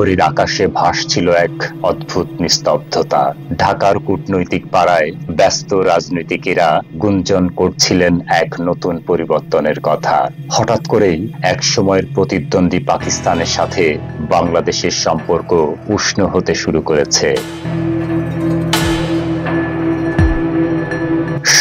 প্রহরীর আকাশে ভাসছিল এক অদ্ভুত নিস্তব্ধতা। ঢাকার কূটনৈতিক পাড়ায় ব্যস্ত রাজনীতিকেরা গুঞ্জন করছিলেন এক নতুন পরিবর্তনের কথা। হঠাৎ করেই এক সময়ের প্রতিদ্বন্দ্বী পাকিস্তানের সাথে বাংলাদেশের সম্পর্ক উষ্ণ হতে শুরু করেছে।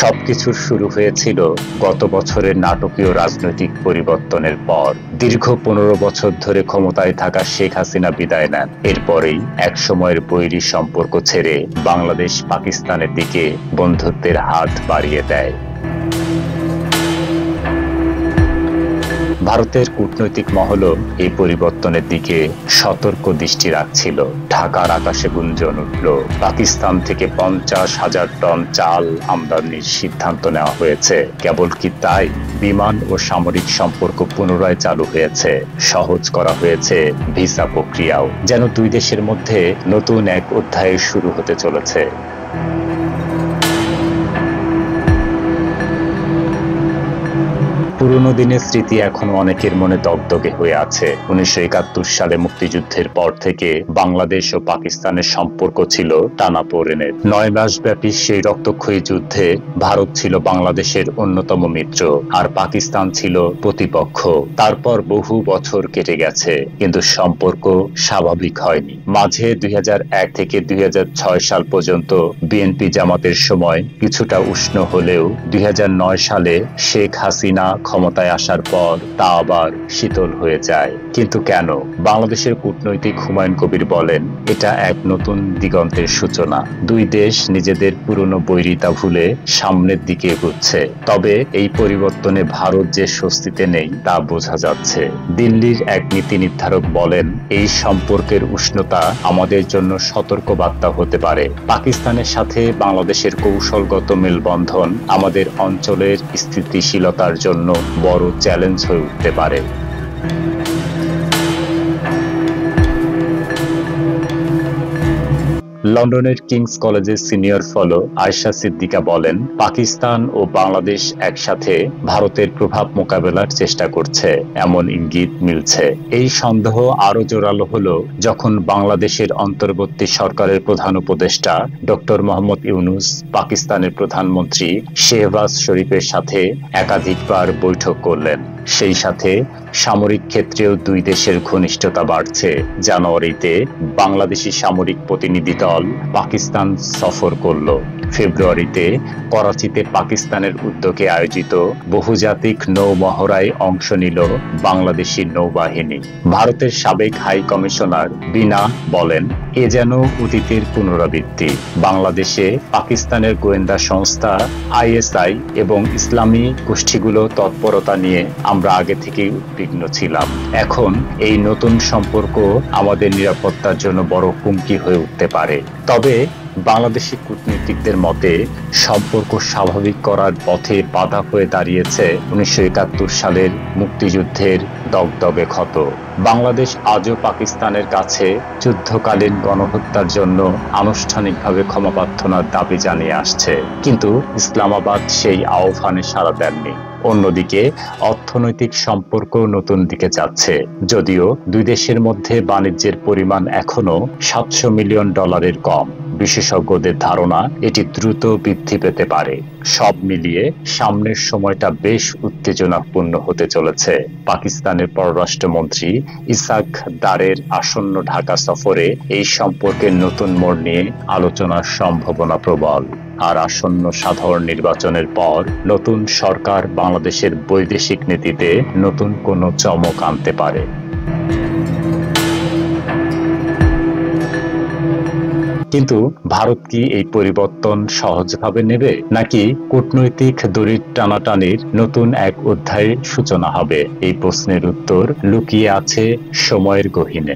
সবকিছুর শুরু হয়েছিল গত বছরের নাটকীয় রাজনৈতিক পরিবর্তনের পর। দীর্ঘ 15 বছর ধরে ক্ষমতায় থাকা শেখ হাসিনা বিদায় নেন। এরপরেই এক সময়ের বৈরী সম্পর্ক ছেড়ে বাংলাদেশ পাকিস্তানের দিকে বন্ধুত্বের হাত বাড়িয়ে দেয়। ভারতের কূটনৈতিক মহলও এই পরিবর্তনের দিকে সতর্ক দৃষ্টি রাখছিল। ঢাকার আকাশে গুঞ্জন উঠল, পাকিস্তান থেকে 50,000 টন চাল আমদানির সিদ্ধান্ত নেওয়া হয়েছে। কেবল কি তাই, বিমান ও সামরিক সম্পর্ক পুনরায় চালু হয়েছে, সহজ করা হয়েছে ভিসা প্রক্রিয়াও। যেন দুই দেশের মধ্যে নতুন এক অধ্যায় শুরু হতে চলেছে। পুরনো দিনের স্মৃতি এখনো অনেকের মনে দগদগে হয়ে আছে। 1971 সালে মুক্তিযুদ্ধের পর থেকে বাংলাদেশ ও পাকিস্তানের সম্পর্ক ছিল টানাপোড়েনের। 9 মাস ব্যাপী সেই রক্তক্ষয়ী যুদ্ধে ভারত ছিল বাংলাদেশের অন্যতম মিত্র, আর পাকিস্তান ছিল প্রতিপক্ষ। তারপর বহু বছর কেটে গেছে, কিন্তু সম্পর্ক স্বাভাবিক হয়নি। মাঝে 2001 থেকে 2006 সাল পর্যন্ত বিএনপি জামাতের সময় কিছুটা উষ্ণ হলেও 2009 সালে শেখ হাসিনা ক্ষমতায় আসার পর তা আবার শীতল হয়ে যায়। কিন্তু কেন? বাংলাদেশের কূটনৈতিক হুমায়ুন কবির বলেন, এটা এক নতুন দিগন্তের সূচনা। দুই দেশ নিজেদের পুরনো বৈরিতা ভুলে সামনের দিকে এগোচ্ছে। তবে এই পরিবর্তনে ভারত যে স্বস্তিতে নেই তা বোঝা যাচ্ছে। দিল্লির এক নীতি নির্ধারক বলেন, এই সম্পর্কের উষ্ণতা আমাদের জন্য সতর্কবার্তা হতে পারে। পাকিস্তানের সাথে বাংলাদেশের কৌশলগত মেলবন্ধন আমাদের অঞ্চলের স্থিতিশীলতার জন্য বড় চ্যালেঞ্জ হয়ে উঠতে পারে। লন্ডনের কিংস কলেজের সিনিয়র ফেলো আয়েশা সিদ্দিকা বলেন, পাকিস্তান ও বাংলাদেশ একসাথে ভারতের প্রভাব মোকাবেলার চেষ্টা করছে, এমন ইঙ্গিত মিলছে। এই সন্দেহ আরো জোরালো হলো যখন বাংলাদেশের অন্তর্বর্তী সরকারের প্রধান উপদেষ্টা ডক্টর মোহাম্মদ ইউনূস পাকিস্তানের প্রধানমন্ত্রী শেহবাজ শরীফের সাথে একাধিকবার বৈঠক করলেন। সেই সাথে সামরিক ক্ষেত্রেও দুই দেশের ঘনিষ্ঠতা বাড়ছে। জানুয়ারিতে বাংলাদেশি সামরিক প্রতিনিধি দল পাকিস্তান সফর করল। ফেব্রুয়ারিতে করাচিতে পাকিস্তানের উদ্যোগে আয়োজিত বহুজাতিক নৌ মহড়ায় অংশ নিল বাংলাদেশি নৌবাহিনী। ভারতের সাবেক হাই কমিশনার বিনা বলেন, এ যেন অতীতের পুনরাবৃত্তি। বাংলাদেশে পাকিস্তানের গোয়েন্দা সংস্থা আইএসআই এবং ইসলামী গোষ্ঠীগুলো তৎপরতা নিয়ে আমরা আগে থেকেই উদ্বিগ্ন ছিলাম। এখন এই নতুন সম্পর্ক আমাদের নিরাপত্তার জন্য বড় হুমকি হয়ে উঠতে পারে। তবে বাংলাদেশি কূটনীতিকদের মতে সম্পর্ক স্বাভাবিক করার পথে বাধা হয়ে দাঁড়িয়েছে 1971 সালের মুক্তিযুদ্ধের দগদগে ক্ষত। বাংলাদেশ আজও পাকিস্তানের কাছে যুদ্ধকালীন গণহত্যার জন্য আনুষ্ঠানিকভাবে ক্ষমা প্রার্থনার দাবি জানিয়ে আসছে, কিন্তু ইসলামাবাদ সেই আহ্বানে সাড়া দেননি। অন্যদিকে অর্থনৈতিক সম্পর্ক নতুন দিকে যাচ্ছে, যদিও দুই দেশের মধ্যে বাণিজ্যের পরিমাণ এখনো $700 মিলিয়ন কম। বিশেষজ্ঞদের ধারণা এটি দ্রুত বৃদ্ধি পেতে পারে। সব মিলিয়ে সামনের সময়টা বেশ উত্তেজনাপূর্ণ হতে চলেছে। পাকিস্তানের পররাষ্ট্রমন্ত্রী ইসাক দারের আসন্ন ঢাকা সফরে এই সম্পর্কের নতুন মোড় নিয়ে আলোচনার সম্ভাবনা প্রবল। আর আসন্ন সাধারণ নির্বাচনের পর নতুন সরকার বাংলাদেশের বৈদেশিক নীতিতে নতুন কোনো চমক আনতে পারে। কিন্তু ভারত কি এই পরিবর্তন সহজভাবে নেবে, নাকি কূটনৈতিক দড়ির টানাটানির নতুন এক অধ্যায়ের সূচনা হবে? এই প্রশ্নের উত্তর লুকিয়ে আছে সময়ের গহীনে।